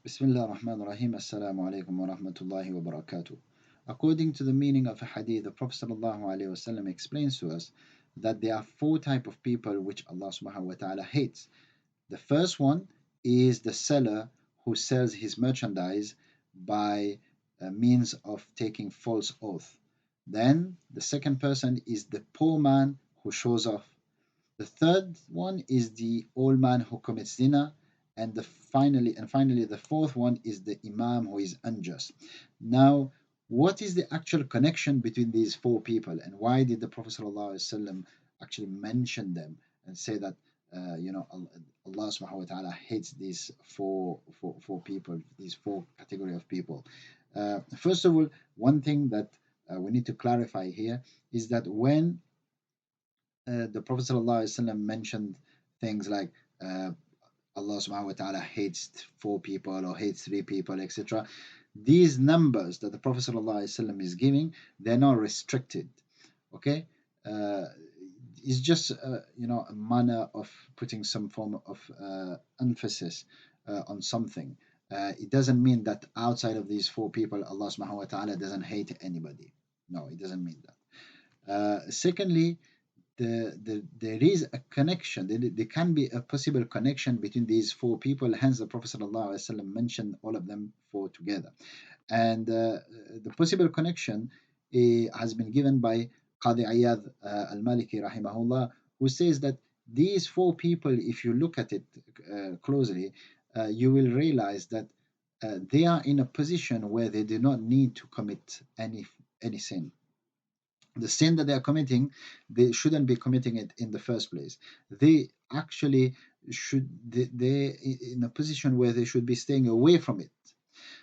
Bismillah ar-Rahman ar-Rahim. Assalamu alaikum wa rahmatullahi wa barakatuh. According to the meaning of a hadith, the Prophet sallallahu alaihi wasallam explains to us that there are four types of people which Allah subhanahu wa ta'ala hates. The first one is the seller who sells his merchandise by means of taking false oath. Then the second person is the poor man who shows off. The third one is the old man who commits zina, and finally the fourth one is the imam who is unjust. Now, what is the actual connection between these four people, and why did the Prophet ﷺ actually mention them and say that Allah subhanahu wa ta'ala hates these four people, these four category of people? First of all, one thing that we need to clarify here is that when the Prophet ﷺ mentioned things like Allah subhanahu wa ta'ala hates four people or hates three people, etc. These numbers that the Prophet ﷺ is giving, they're not restricted. Okay? Uh, it's just a manner of putting some form of emphasis on something. It doesn't mean that outside of these four people, Allah subhanahu wa ta'ala doesn't hate anybody. No, it doesn't mean that. Secondly, there is a connection. There can be a possible connection between these four people. Hence, the Prophet ﷺ mentioned all of them four together. And the possible connection has been given by Qadi Iyad al-Maliki rahimahullah, who says that these four people, if you look at it closely, you will realize that they are in a position where they do not need to commit any sin. The sin that they are committing, they shouldn't be committing it in the first place. They actually they're in a position where they should be staying away from it.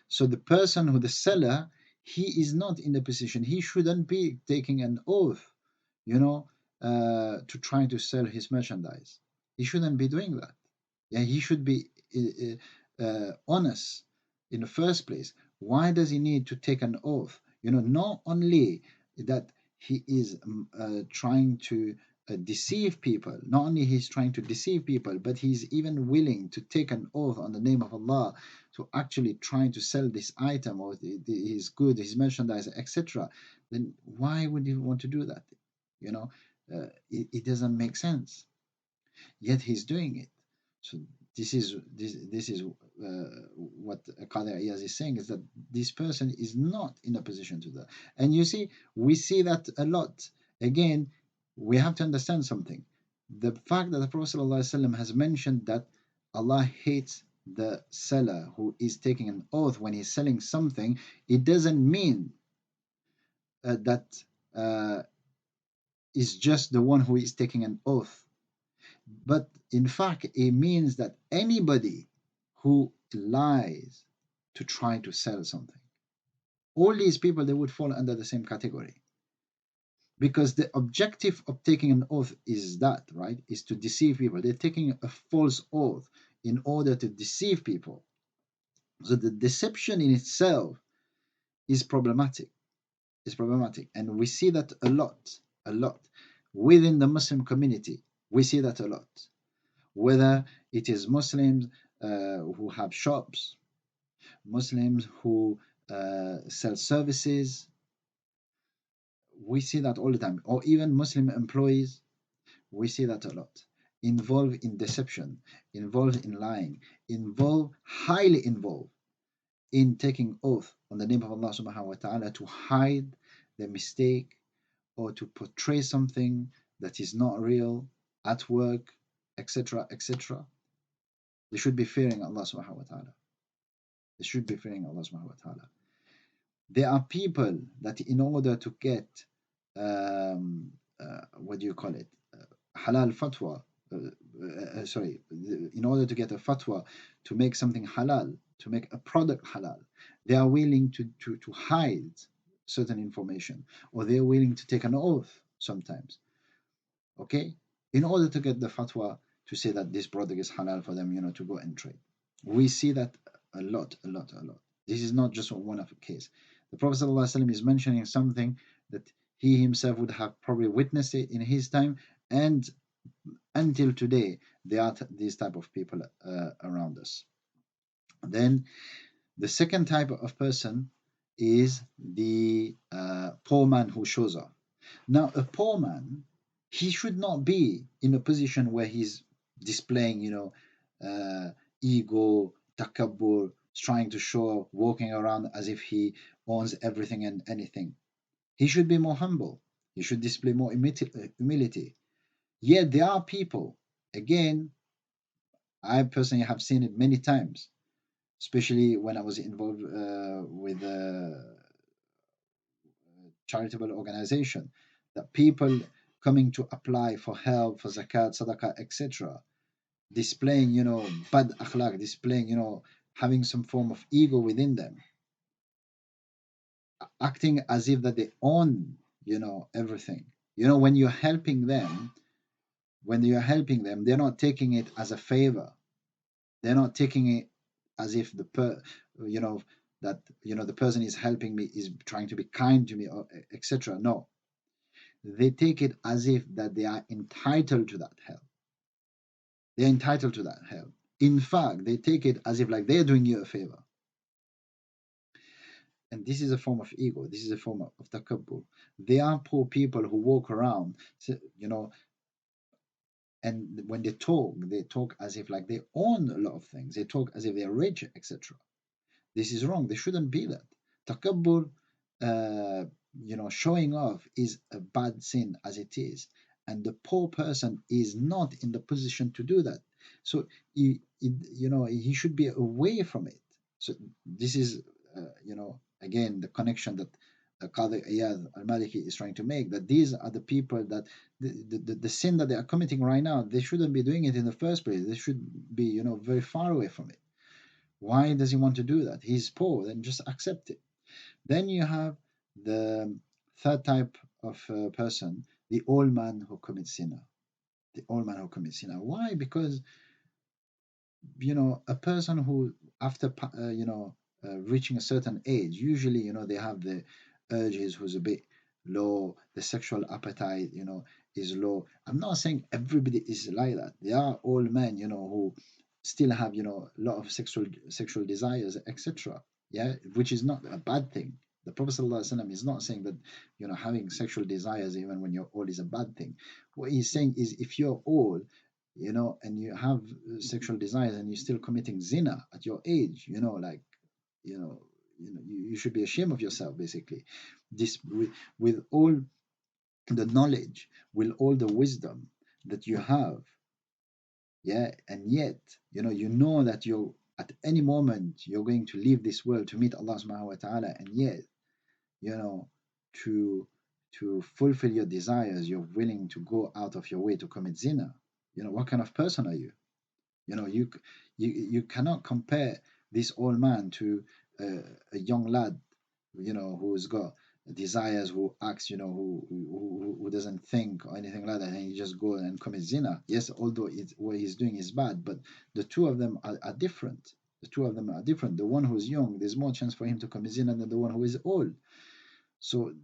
So the person who the seller, he is not in the position, he shouldn't be taking an oath, to try to sell his merchandise. He shouldn't be doing that. Yeah, he should be honest in the first place. Why does he need to take an oath? Not only that he is trying to deceive people. Not only he's trying to deceive people, but he's even willing to take an oath on the name of Allah to actually trying to sell this item or his good, his merchandise, etc. Then why would he want to do that? It doesn't make sense. Yet he's doing it. So this is what Qadi Iyaz is saying, is that this person is not in a position to do that. And you see, we see that a lot. Again, we have to understand something. The fact that the Prophet ﷺ has mentioned that Allah hates the seller who is taking an oath when he's selling something, it doesn't mean that is just the one who is taking an oath. But in fact, it means that anybody who lies to try to sell something, all these people, they would fall under the same category. Because the objective of taking an oath is that, right? Is to deceive people. They're taking a false oath in order to deceive people. So the deception in itself is problematic. It's problematic. And we see that a lot. Within the Muslim community, we see that a lot. Whether it is Muslims who have shops, Muslims who sell services, we see that all the time, or even Muslim employees, we see that a lot. Involved in deception, involved in lying, highly involved in taking oath on the name of Allah subhanahu wa ta'ala to hide the mistake or to portray something that is not real at work, etc., etc. They should be fearing Allah subhanahu wa ta'ala. They should be fearing Allah subhanahu wa ta'ala. There are people that in order to get, what do you call it, halal fatwa, in order to get a fatwa to make something halal, to make a product halal, they are willing to hide certain information, or they're willing to take an oath sometimes, okay, in order to get the fatwa to say that this product is halal for them, to go and trade. We see that a lot. This is not just one of a case. The Prophet ﷺ is mentioning something that he himself would have probably witnessed it in his time, and until today there are these type of people around us. Then the second type of person is the poor man who shows off. Now, a poor man, he should not be in a position where he's displaying, ego, takabbur, trying to show, walking around as if he owns everything and anything. He should be more humble. He should display more humility. Yet there are people, again, I personally have seen it many times, especially when I was involved with charitable organization, that people coming to apply for help, for zakat, sadaqah, etc., displaying, bad akhlaq, displaying, having some form of ego within them, acting as if that they own, everything. When you're helping them, they're not taking it as a favor. They're not taking it as if you know, that the person is helping me is trying to be kind to me, or etc. No, they take it as if that they are entitled to that help. They're entitled to that help. In fact, they take it as if like they're doing you a favor. And this is a form of ego. This is a form of takabbur. They are poor people who walk around, and when they talk as if like they own a lot of things. They talk as if they're rich, etc. This is wrong. They shouldn't be that. Takabbur, showing off is a bad sin as it is, and the poor person is not in the position to do that. So he should be away from it. So this is, again, the connection that Qadi Iyad al-Maliki is trying to make, that these are the people that the sin that they are committing right now, they shouldn't be doing it in the first place. They should be, very far away from it. Why does he want to do that? He's poor, then just accept it. Then you have the third type of person, the old man who commits sinner. The old man who commits sinner. Why? Because, a person who, after, reaching a certain age, usually, they have the urges who's a bit low, the sexual appetite, is low. I'm not saying everybody is like that. There are old men, who still have, a lot of sexual desires, etc. Yeah, which is not a bad thing. The Prophet ﷺ is not saying that, having sexual desires even when you're old is a bad thing. What he's saying is, if you're old, and you have sexual desires and you're still committing zina at your age, you know, you should be ashamed of yourself, basically. This with all the knowledge, with all the wisdom that you have, yeah, and yet, that you're at any moment you're going to leave this world to meet Allah subhanahu wa ta'ala, and yet, you know, to fulfill your desires, you're willing to go out of your way to commit zina. What kind of person are you? You cannot compare this old man to a young lad, who's got desires, who acts, who doesn't think or anything like that, and he just go and commit zina. Yes, although what he's doing is bad, but the two of them are different. The two of them are different. The one who's young, there's more chance for him to commit zina than the one who is old. So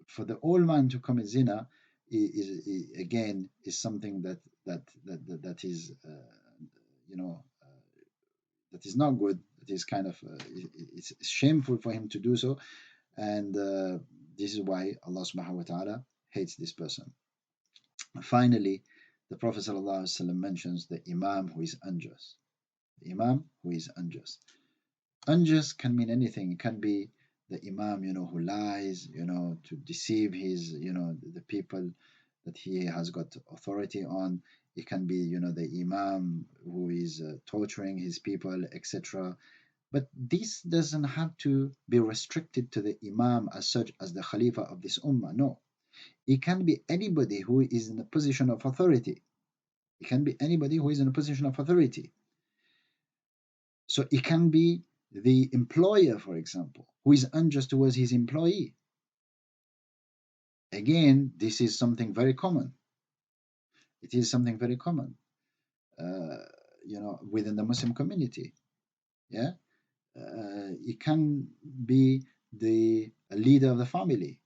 for the old man to commit zina again is something that is that is not good. It is kind of it's shameful for him to do so, and this is why Allah subhanahu wa ta'ala hates this person. Finally, the Prophet ﷺ mentions the Imam who is unjust. The Imam who is unjust. Unjust can mean anything. It can be the Imam, who lies, to deceive his, the people that he has got authority on. It can be, the Imam who is torturing his people, etc. But this doesn't have to be restricted to the Imam as such, as the Khalifa of this Ummah. No. It can be anybody who is in a position of authority. It can be anybody who is in a position of authority. So it can be the employer, for example, who is unjust towards his employee. Again, this is something very common. It is something very common, within the Muslim community. Yeah, it can be the leader of the family,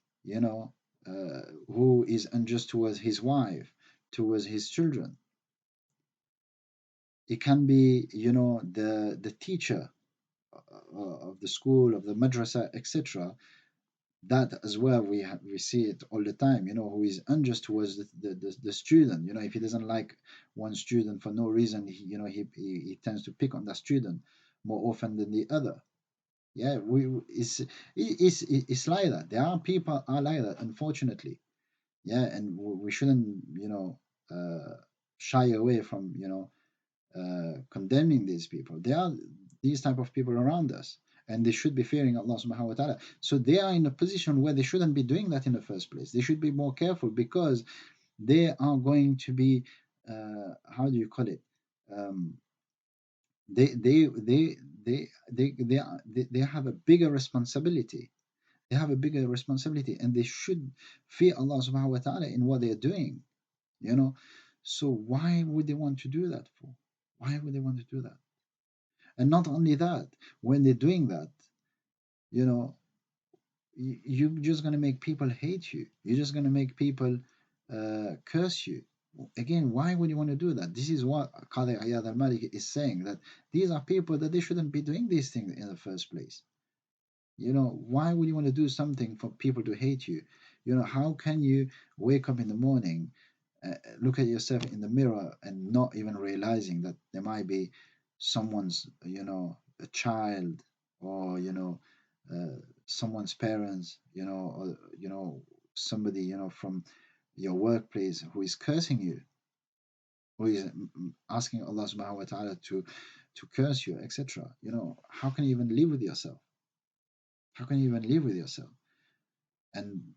who is unjust towards his wife, towards his children. It can be, the teacher, of the school, of the madrasa, etc. That as well, we see it all the time. Who is unjust towards the student. If he doesn't like one student for no reason, he tends to pick on that student more often than the other. Yeah, it's like that. There are people are like that, unfortunately. Yeah, and we shouldn't uh, shy away from condemning these people. There are these type of people around us, and they should be fearing Allah subhanahu wa ta'ala. So they are in a position where they shouldn't be doing that in the first place. They should be more careful, because they are going to be how do you call it? Um, they they they they have a bigger responsibility. They have a bigger responsibility, and they should fear Allah subhanahu wa ta'ala in what they are doing. You know, so why would they want to do that for? Why would they want to do that? And not only that, when they're doing that, you know, you're just going to make people hate you. You're just going to make people curse you. Again, why would you want to do that? This is what Qadi Iyad al-Maliki is saying, that these are people that they shouldn't be doing these things in the first place. Why would you want to do something for people to hate you? How can you wake up in the morning, look at yourself in the mirror, and not even realizing that there might be someone's, a child, or someone's parents, or somebody, from your workplace, who is cursing you, who is asking Allah subhanahu wa ta'ala to curse you, etc. How can you even live with yourself? How can you even live with yourself? And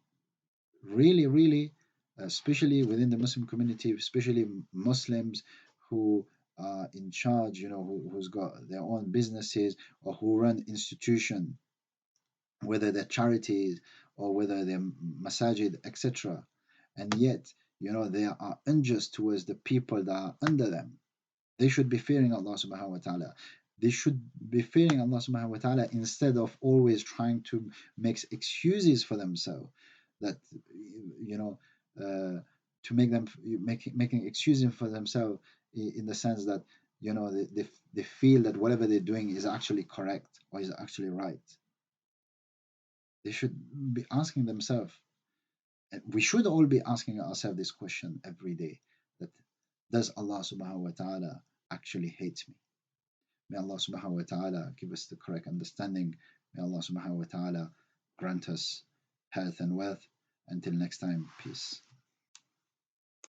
really, really, especially within the Muslim community, especially Muslims who are in charge, who's got their own businesses, or who run institution, whether they're charities or whether they're masajid, etc. And yet, they are unjust towards the people that are under them. They should be fearing Allah subhanahu wa ta'ala. They should be fearing Allah subhanahu wa ta'ala, instead of always trying to make excuses for themselves. That, you know, to make them making excuses for themselves, in the sense that, they feel that whatever they're doing is actually correct or is actually right. They should be asking themselves, and we should all be asking ourselves this question every day, that does Allah subhanahu wa ta'ala actually hate me? May Allah subhanahu wa ta'ala give us the correct understanding. May Allah subhanahu wa ta'ala grant us health and wealth. Until next time, peace.